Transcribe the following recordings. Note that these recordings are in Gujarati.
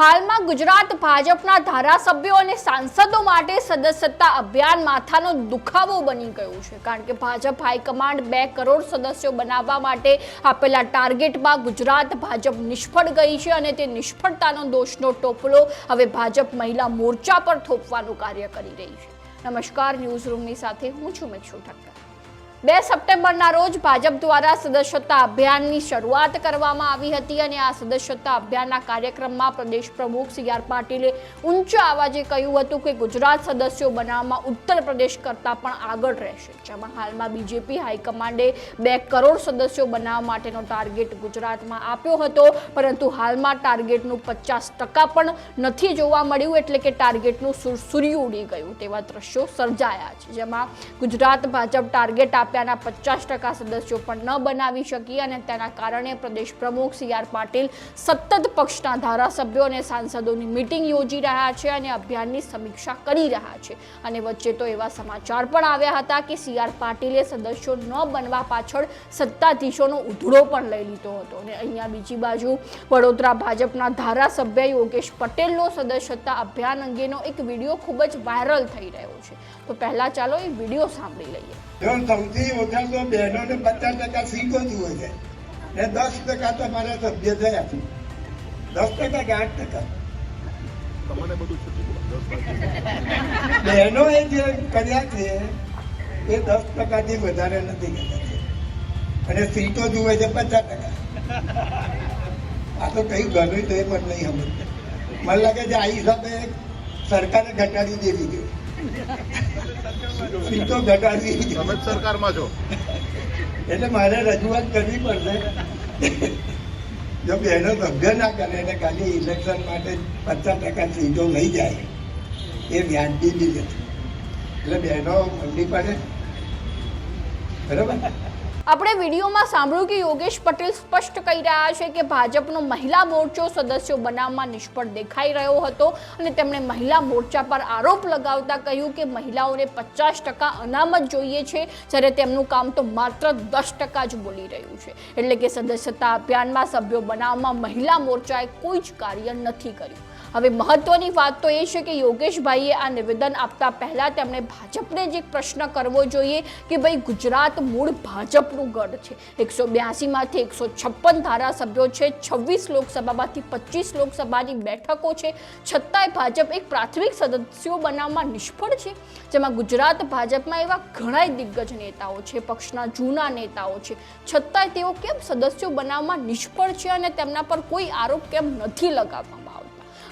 હાલમાં ગુજરાત ભાજપના ધારાસભ્યો અને સાંસદો માટે સદસ્યતા અભિયાન માથાનો દુખાવો બની ગયું છે, કારણ કે ભાજપ હાઈકમાન્ડ 2 કરોડ સદસ્યો બનાવવા માટે આપેલા ટાર્ગેટમાં ગુજરાત ભાજપ નિષ્ફળ ગઈ છે અને તે નિષ્ફળતાનો દોષનો ટોપલો હવે ભાજપ મહિલા મોરચા પર થોપવાનું કાર્ય કરી રહી છે. નમસ્કાર, ન્યૂઝ રૂમની સાથે હું છું મિક્ષુ ઠક્કર. 2 સપ્ટેમ્બરના રોજ ભાજપ દ્વારા સદસ્યતા અભિયાનની શરૂઆત કરવામાં આવી હતી અને આ સદસ્યતા અભિયાનના કાર્યક્રમમાં પ્રદેશ પ્રમુખ સી.આર. પાટીલે ઊંચા અવાજે કહ્યું હતું કે ગુજરાત સદસ્યો બનાવવામાં ઉત્તર પ્રદેશ કરતાં પણ આગળ રહેશે. જેમાં હાલમાં બીજેપી હાઈકમાન્ડે 2 કરોડ સદસ્યો બનાવવા માટેનો ટાર્ગેટ ગુજરાતમાં આપ્યો હતો, પરંતુ હાલમાં ટાર્ગેટનું 50% પણ નથી જોવા મળ્યું, એટલે કે ટાર્ગેટનું સુરસુર્યું ઉડી ગયું તેવા દ્રશ્યો સર્જાયા છે. જેમાં ગુજરાત ભાજપ ટાર્ગેટ આપ્યાના 50% સદસ્યો પણ ન બનાવી શકી અને તેના કારણે પ્રદેશ પ્રમુખ સી.આર. પાટીલ સતત પક્ષના ધારાસભ્યો અને સાંસદોની મીટિંગ યોજી રહ્યા છે અને અભિયાનની સમીક્ષા કરી રહ્યા છે. અને વચ્ચે તો એવા સમાચાર પણ આવ્યા હતા કે સી.આર. પાટીલે સદસ્યો ન બનવા પાછળ સત્તાધીશોનો ઉધડો પણ લઈ લીધો હતો. અને અહીંયા બીજી બાજુ વડોદરા ભાજપના ધારાસભ્ય યોગેશ પટેલનો સદસ્યતા અભિયાન અંગેનો એક વિડીયો ખૂબ જ વાયરલ થઈ રહ્યો છે. તો પહેલા ચાલો એ વિડીયો સાંભળી લઈએ. સૌથી ઓછા તો બહેનોને 50% સીટો જ હોય છે ને 10% તો મારા સભ્ય થયા છે. 10% કે 8%? બહેનોએ જે કર્યા છે એ 10%થી વધારે નથી કર્યા છે અને સીટો જુએ છે 50%. આ તો કઈ ગણ્યું તો એ પણ નહીં સમજતું. મને લાગે છે આ હિસાબે સરકારે ઘટાડી દેવી જોઈએ. સીટો ઘટાડવી તમે સરકારમાં છો એટલે મારે રજૂઆત કરવી પડશે. જો બહેનો સભ્ય ના કરે એટલે ખાલી ઇલેક્શન માટે 50% સીટો લઈ જાય એ વ્યાજબી બી નથી. એટલે બહેનો મંડી પડે. બરાબર. આપણે વિડીયોમાં સાંભળ્યું કે યોગેશ પટેલ સ્પષ્ટ કહી રહ્યા છે કે ભાજપનો મહિલા મોરચો સદસ્યો બનાવવામાં નિષ્ફળ દેખાઈ રહ્યો હતો અને તેમણે મહિલા મોરચા પર આરોપ લગાવતા કહ્યું કે મહિલાઓને 50% અનામત જોઈએ છે, જ્યારે તેમનું કામ તો માત્ર 10% જ બોલી રહ્યું છે. એટલે કે સદસ્યતા અભિયાનમાં સભ્યો બનાવવામાં મહિલા મોરચાએ કોઈ જ કાર્ય નથી કર્યું. હવે મહત્વની વાત તો એ છે કે યોગેશભાઈએ આ નિવેદન આપતા પહેલા તેમણે ભાજપને જ એક પ્રશ્ન કરવો જોઈએ કે ભાઈ, ગુજરાત મૂળ ભાજપનું ગઢ છે. 182માંથી 156 ધારાસભ્યો છે, 26 લોકસભામાંથી 25 લોકસભાની બેઠકો છે, છતાંય ભાજપ એક પ્રાથમિક સદસ્યો બનાવવામાં નિષ્ફળ છે. જેમાં ગુજરાત ભાજપમાં એવા ઘણા દિગ્ગજ નેતાઓ છે, પક્ષના જૂના નેતાઓ છે, છતાંય તેઓ કેમ સદસ્યો બનાવવામાં નિષ્ફળ છે અને તેમના પર કોઈ આરોપ કેમ નથી લગાવવામાં?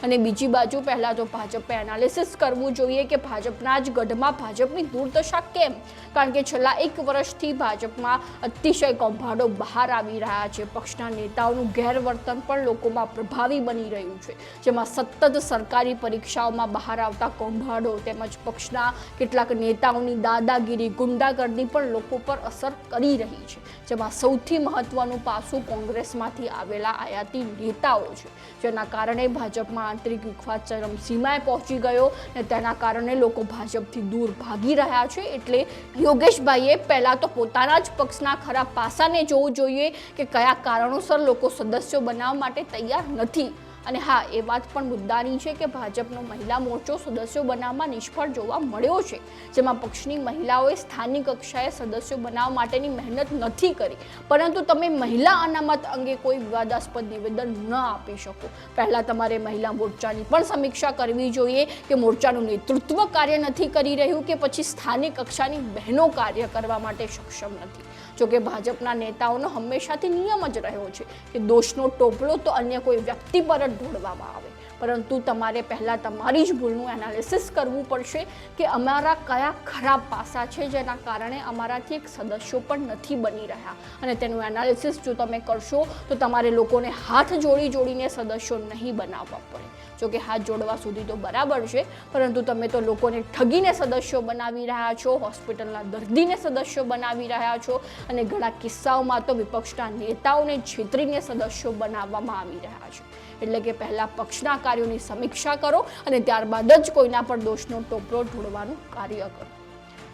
અને બીજી બાજુ પહેલા તો ભાજપે એનાલિસિસ કરવું જોઈએ કે ભાજપના જ ગઢમાં ભાજપની દુર્દશા કેમ, કારણ કે છેલ્લા 1 વર્ષથી ભાજપમાં અતિશય કૌભાંડો બહાર આવી રહ્યા છે. પક્ષના નેતાઓનું ગેરવર્તન પણ લોકોમાં પ્રભાવી બની રહ્યું છે, જેમાં સતત સરકારી પરીક્ષાઓમાં બહાર આવતા કૌભાંડો તેમજ પક્ષના કેટલાક નેતાઓની દાદાગીરી, ગુંડાગર્દી પણ લોકો પર અસર કરી રહી છે. જેમાં સૌથી મહત્વનું પાસું કોંગ્રેસમાંથી આવેલા આયાતી નેતાઓ છે, જેના કારણે ભાજપમાં આંતરિક વિખવાદ ચરમસીમાએ પહોંચી ગયો અને તેના કારણે લોકો ભાજપથી દૂર ભાગી રહ્યા છે. એટલે યોગેશભાઈએ પહેલા તો પોતાના જ પક્ષના ખરાબ પાસાને જોવું જોઈએ કે કયા કારણોસર લોકો સદસ્યો બનાવવા માટે તૈયાર નથી. અને હા, એ વાત પણ મુદ્દાની છે કે ભાજપનો મહિલા મોરચો સદસ્યો બનાવવામાં નિષ્ફળ જોવા મળ્યો છે, જેમાં પક્ષની મહિલાઓએ સ્થાનિક કક્ષાએ સદસ્યો બનાવવા માટેની મહેનત નથી કરી. પરંતુ તમે મહિલા અનામત અંગે કોઈ વિવાદાસ્પદ નિવેદન ન આપી શકો. પહેલાં તમારે મહિલા મોરચાની પણ સમીક્ષા કરવી જોઈએ કે મોરચાનું નેતૃત્વ કાર્ય નથી કરી રહ્યું કે પછી સ્થાનિક કક્ષાની બહેનો કાર્ય કરવા માટે સક્ષમ નથી. જોકે ભાજપના નેતાઓનો હંમેશાથી નિયમ જ રહ્યો છે કે દોષનો ટોપલો તો અન્ય કોઈ વ્યક્તિ પર ઢોળવામાં આવે, પરંતુ તમારે પહેલા તમારી જ ભૂલનું એનાલિસિસ કરવું પડશે કે અમારા કયા ખરાબ પાસા છે જેના કારણે અમારાથી એક સદસ્યો પણ નથી બની રહ્યા. અને તેનું એનાલિસિસ જો તમે કરશો તો તમારે લોકોને હાથ જોડીને સદસ્યો નહીં બનાવવા પડે. જોકે હાથ જોડવા સુધી તો બરાબર છે, પરંતુ તમે તો લોકોને ઠગીને સદસ્યો બનાવી રહ્યા છો, હોસ્પિટલના દર્દીને સદસ્યો બનાવી રહ્યા છો અને ઘણા કિસ્સાઓમાં તો વિપક્ષના નેતાઓને છેતરીને સદસ્યો બનાવવામાં આવી રહ્યા છે. એટલે કે પહેલા પક્ષના કાર્યોની સમીક્ષા કરો અને ત્યારબાદ જ કોઈના પર દોષનો ટોપલો ઢોળવાનું કાર્ય કરો.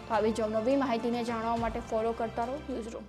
તો આવી જ નવી માહિતીને જાણવા માટે ફોલો કરતા રહો ન્યૂઝ રૂમ.